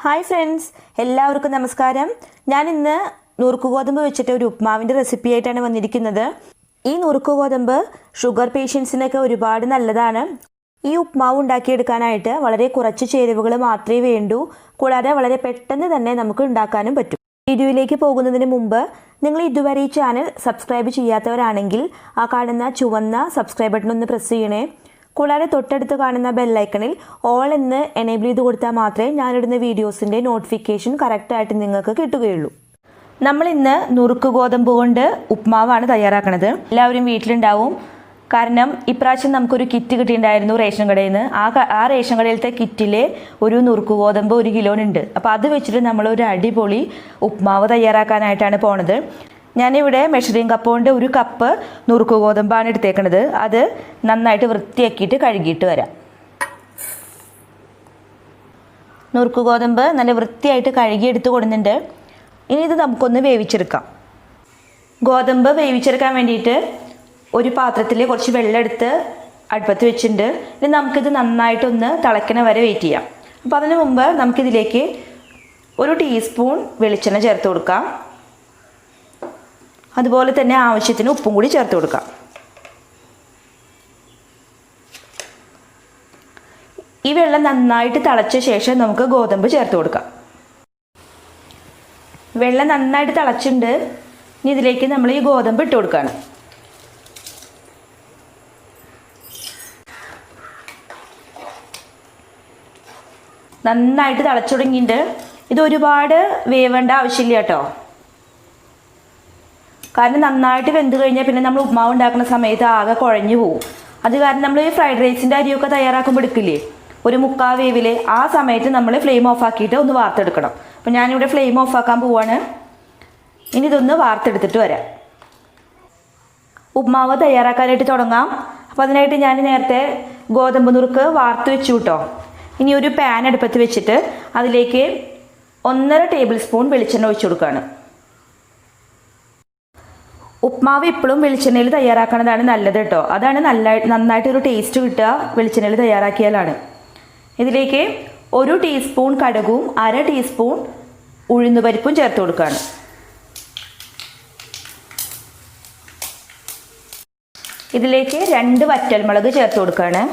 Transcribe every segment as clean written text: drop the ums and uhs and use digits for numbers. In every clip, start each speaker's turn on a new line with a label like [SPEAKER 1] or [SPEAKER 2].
[SPEAKER 1] Hi friends, എല്ലാവർക്കും നമസ്കാരം. ഞാൻ ഇന്ന് നുറുക്ക് ഗോതമ്പ് വെച്ചിട്ട് ഒരു ഉപ്മാവിൻ്റെ റെസിപ്പി ആയിട്ടാണ് വന്നിരിക്കുന്നത്. ഈ നുറുക്ക് ഗോതമ്പ് ഷുഗർ പേഷ്യൻസിനൊക്കെ ഒരുപാട് നല്ലതാണ്. ഈ ഉപ്മാവ് ഉണ്ടാക്കിയെടുക്കാനായിട്ട് വളരെ കുറച്ച് ചേരുവകൾ മാത്രമേ വേണ്ടൂ. കൂടാതെ വളരെ പെട്ടെന്ന് തന്നെ നമുക്ക് ഉണ്ടാക്കാനും പറ്റും. വീഡിയോയിലേക്ക് പോകുന്നതിന് മുമ്പ് നിങ്ങൾ ഇതുവരെ ഈ ചാനൽ സബ്സ്ക്രൈബ് ചെയ്യാത്തവരാണെങ്കിൽ ആ കാണുന്ന ചുവന്ന സബ്സ്ക്രൈബ് ബട്ടൺ ഒന്ന് പ്രസ് ചെയ്യണേ. കൂടാതെ തൊട്ടടുത്ത് കാണുന്ന ബെല്ലൈക്കണിൽ ഓൾ എന്ന് എനേബിൾ ചെയ്ത് കൊടുത്താൽ മാത്രമേ ഞാനിടുന്ന വീഡിയോസിൻ്റെ നോട്ടിഫിക്കേഷൻ കറക്റ്റായിട്ട് നിങ്ങൾക്ക് കിട്ടുകയുള്ളൂ. നമ്മളിന്ന് നുറുക്ക് ഗോതമ്പ് കൊണ്ട് ഉപ്മാവാണ് തയ്യാറാക്കുന്നത്. എല്ലാവരും വീട്ടിലുണ്ടാവും. കാരണം ഇപ്രാവശ്യം നമുക്കൊരു കിറ്റ് കിട്ടിയിട്ടുണ്ടായിരുന്നു റേഷൻ കടയിൽ നിന്ന്. ആ റേഷൻ കടയിലത്തെ കിറ്റിൽ ഒരു നുറുക്ക് ഗോതമ്പ് 1 കിലോനുണ്ട്. അപ്പോൾ അത് വെച്ചിട്ട് നമ്മളൊരു അടിപൊളി ഉപ്മാവ് തയ്യാറാക്കാനായിട്ടാണ് പോണത്. ഞാനിവിടെ മെഷറിംഗ് കപ്പ് കൊണ്ട് 1 കപ്പ് നുറുക്ക് ഗോതമ്പാണ് എടുത്തേക്കുന്നത്. അത് നന്നായിട്ട് വൃത്തിയാക്കിയിട്ട് കഴുകിയിട്ട് വരാം. നുറുക്ക് ഗോതമ്പ് നല്ല വൃത്തിയായിട്ട് കഴുകിയെടുത്ത് കൊടുക്കുന്നുണ്ട്. ഇനി ഇത് നമുക്കൊന്ന് വേവിച്ചെടുക്കാം. ഗോതമ്പ് വേവിച്ചെടുക്കാൻ വേണ്ടിയിട്ട് ഒരു പാത്രത്തിൽ കുറച്ച് വെള്ളം എടുത്ത് അടുപ്പത്ത് വെച്ചിട്ടുണ്ട്. ഇനി നമുക്കിത് നന്നായിട്ടൊന്ന് തിളയ്ക്കണ വരെ വെയിറ്റ് ചെയ്യാം. അപ്പോൾ അതിന് മുമ്പ് നമുക്കിതിലേക്ക് 1 ടീസ്പൂൺ വെളിച്ചെണ്ണ ചേർത്ത് കൊടുക്കാം. അതുപോലെ തന്നെ ആവശ്യത്തിന് ഉപ്പും കൂടി ചേർത്ത് കൊടുക്കാം. ഈ വെള്ളം നന്നായിട്ട് തിളച്ച ശേഷം നമുക്ക് ഗോതമ്പ് ചേർത്ത് കൊടുക്കാം. വെള്ളം നന്നായിട്ട് തിളച്ചിട്ടുണ്ട്. ഇനി ഇതിലേക്ക് നമ്മൾ ഈ ഗോതമ്പ് ഇട്ട് കൊടുക്കുകയാണ്. നന്നായിട്ട് തിളച്ചു തുടങ്ങിയിട്ടുണ്ട്. ഇത് ഒരുപാട് വേവേണ്ട ആവശ്യമില്ല കേട്ടോ. കാരണം നന്നായിട്ട് വെന്ത് കഴിഞ്ഞാൽ പിന്നെ നമ്മൾ ഉപ്മാവ് ഉണ്ടാക്കുന്ന സമയത്ത് ആകെ കുഴഞ്ഞു പോകും. അത് കാരണം നമ്മൾ ഈ ഫ്രൈഡ് റൈസിൻ്റെ അരിയൊക്കെ തയ്യാറാക്കുമ്പോൾ എടുക്കില്ലേ, ഒരു 3/4 വേവിൽ, ആ സമയത്ത് നമ്മൾ ഫ്ലെയിം ഓഫ് ആക്കിയിട്ട് ഒന്ന് വാർത്തെടുക്കണം. അപ്പോൾ ഞാനിവിടെ ഫ്ലെയിം ഓഫ് ആക്കാൻ പോവാണ്. ഇനി ഇതൊന്ന് വാർത്തെടുത്തിട്ട് വരാം. ഉപ്മാവ് തയ്യാറാക്കാനായിട്ട് തുടങ്ങാം. അപ്പോൾ അതിനായിട്ട് ഞാൻ നേരത്തെ ഗോതമ്പ് നുറുക്ക് വാർത്ത് വെച്ചു കേട്ടോ. ഇനി ഒരു പാൻ അടുപ്പത്ത് വെച്ചിട്ട് അതിലേക്ക് 1.5 ടേബിൾ സ്പൂൺ വെളിച്ചെണ്ണ ഒഴിച്ചു കൊടുക്കുകയാണ്. ഉപ്മാവ് ഇപ്പോഴും വെളിച്ചെണ്ണയിൽ തയ്യാറാക്കുന്നതാണ് നല്ലത് കേട്ടോ. അതാണ് നന്നായിട്ടൊരു ടേസ്റ്റ് കിട്ടുക വെളിച്ചെണ്ണയിൽ തയ്യാറാക്കിയാലാണ്. ഇതിലേക്ക് 1 ടീസ്പൂൺ കടുകും 1/2 ടീസ്പൂൺ ഉഴുന്നുപരിപ്പും ചേർത്ത് കൊടുക്കുകയാണ്. ഇതിലേക്ക് 2 വറ്റൽമുളക് ചേർത്ത് കൊടുക്കുകയാണ്.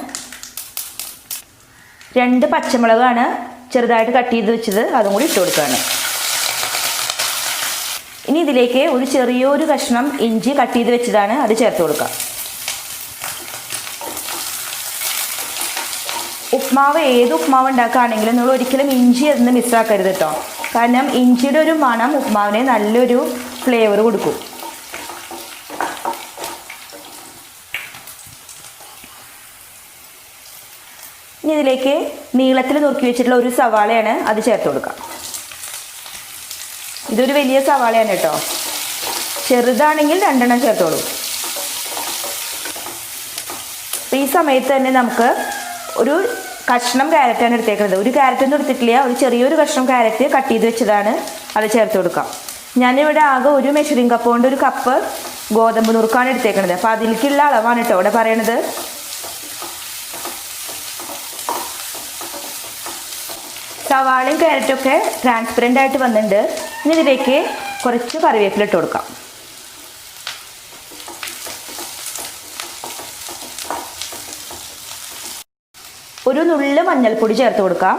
[SPEAKER 1] 2 പച്ചമുളകാണ് ചെറുതായിട്ട് കട്ട് ചെയ്ത് വെച്ചത്, അതും കൂടി ഇട്ട് കൊടുക്കുകയാണ്. ഇനി ഇതിലേക്ക് ഒരു ചെറിയൊരു കഷ്ണം ഇഞ്ചി കട്ട് ചെയ്ത് വെച്ചതാണ്, അത് ചേർത്ത് കൊടുക്കാം. ഉപ്മാവ് ഏത് ഉപ്മാവ് ഉണ്ടാക്കുകയാണെങ്കിലും നമ്മൾ ഒരിക്കലും ഇഞ്ചി എന്ന് മിസ്സാക്കരുത് കേട്ടോ. കാരണം ഇഞ്ചിയുടെ ഒരു മണം ഉപ്മാവിന് നല്ലൊരു ഫ്ലേവർ കൊടുക്കും. ഇനി ഇതിലേക്ക് നീളത്തിൽ നുറുക്കി വെച്ചിട്ടുള്ള ഒരു സവാളയാണ്, അത് ചേർത്ത് കൊടുക്കാം. ഇതൊരു വലിയ സവാളയാണ് കേട്ടോ. ചെറുതാണെങ്കിൽ 2 എണ്ണം ചേർത്തോളൂ. അപ്പോൾ ഈ സമയത്ത് തന്നെ നമുക്ക് ഒരു കഷ്ണം ക്യാരറ്റാണ് എടുത്തേക്കുന്നത്. ഒരു ക്യാരറ്റൊന്നും എടുത്തിട്ടില്ല, ഒരു ചെറിയൊരു കഷ്ണം ക്യാരറ്റ് കട്ട് ചെയ്ത് വെച്ചതാണ്, അത് ചേർത്ത് കൊടുക്കാം. ഞാനിവിടെ ആകെ ഒരു മെഷറിംഗ് കപ്പ് കൊണ്ട് 1 കപ്പ് ഗോതമ്പ് നുറുക്കാണ് എടുത്തേക്കുന്നത്. അപ്പോൾ അതിലേക്കുള്ള അളവാണ് കേട്ടോ ഇവിടെ പറയണത്. സവാളയും ക്യാരറ്റൊക്കെ ട്രാൻസ്പെറൻ്റ് ആയിട്ട് വന്നിട്ടുണ്ട്. ഇനി ഇതിലേക്ക് കുറച്ച് കറിവേപ്പില ഇട്ട് കൊടുക്കാം. ഒരു നുള്ള് മഞ്ഞൾപ്പൊടി ചേർത്ത് കൊടുക്കാം.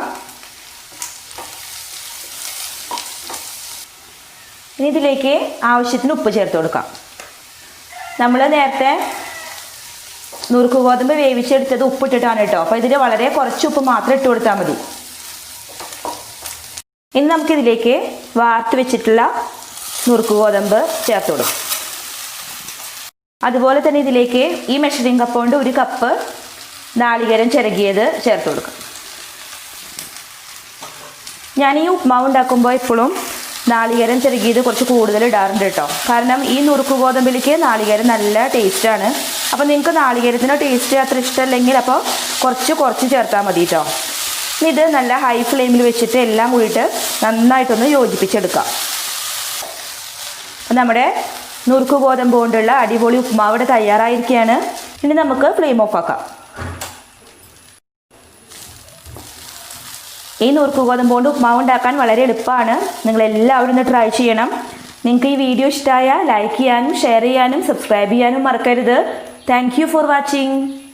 [SPEAKER 1] ഇനി ഇതിലേക്ക് ആവശ്യത്തിന് ഉപ്പ് ചേർത്ത് കൊടുക്കാം. നമ്മൾ നേരത്തെ നുറുക്ക് ഗോതമ്പ് വേവിച്ചെടുത്തത് ഉപ്പിട്ടിട്ടാണ് കേട്ടോ. അപ്പോൾ ഇതിൽ വളരെ കുറച്ച് ഉപ്പ് മാത്രം ഇട്ട് കൊടുത്താൽ മതി. ഇനി നമുക്കിതിലേക്ക് വാർത്ത് വെച്ചിട്ടുള്ള നുറുക്ക് ഗോതമ്പ് ചേർത്ത് കൊടുക്കും. അതുപോലെ തന്നെ ഇതിലേക്ക് ഈ മെഷറിംഗ് കപ്പ് കൊണ്ട് 1 കപ്പ് നാളികേരം ചിരകിയത് ചേർത്ത് കൊടുക്കും. ഞാൻ ഈ ഉപ്മാവ് ഉണ്ടാക്കുമ്പോൾ എപ്പോഴും നാളികേരം ചിരകിയത് കുറച്ച് കൂടുതൽ ഇടാറുണ്ട് കേട്ടോ. കാരണം ഈ നുറുക്ക് ഗോതമ്പിലേക്ക് നാളികേരം നല്ല ടേസ്റ്റാണ്. അപ്പോൾ നിങ്ങൾക്ക് നാളികേരത്തിൻ്റെ ടേസ്റ്റ് അത്ര ഇഷ്ടമല്ലെങ്കിൽ അപ്പോൾ കുറച്ച് ചേർത്താൽ മതി കേട്ടോ. ഇത് നല്ല ഹൈ ഫ്ലെയിമിൽ വെച്ചിട്ട് എല്ലാം കൂടിയിട്ട് നന്നായിട്ടൊന്ന് യോജിപ്പിച്ചെടുക്കാം. നമ്മുടെ നുറുക്ക് ഗോതമ്പ് കൊണ്ടുള്ള അടിപൊളി ഉപ്മാവ് ഇവിടെ തയ്യാറായിരിക്കുകയാണ്. ഇനി നമുക്ക് ഫ്ലെയിം ഓഫ് ആക്കാം. ഈ നുറുക്ക് ഗോതമ്പ് കൊണ്ട് ഉപ്മാവ് ഉണ്ടാക്കാൻ വളരെ എളുപ്പമാണ്. നിങ്ങളെല്ലാവരും ഒന്ന് ട്രൈ ചെയ്യണം. നിങ്ങൾക്ക് ഈ വീഡിയോ ഇഷ്ടമായ ലൈക്ക് ചെയ്യാനും ഷെയർ ചെയ്യാനും സബ്സ്ക്രൈബ് ചെയ്യാനും മറക്കരുത്. Thank you for watching.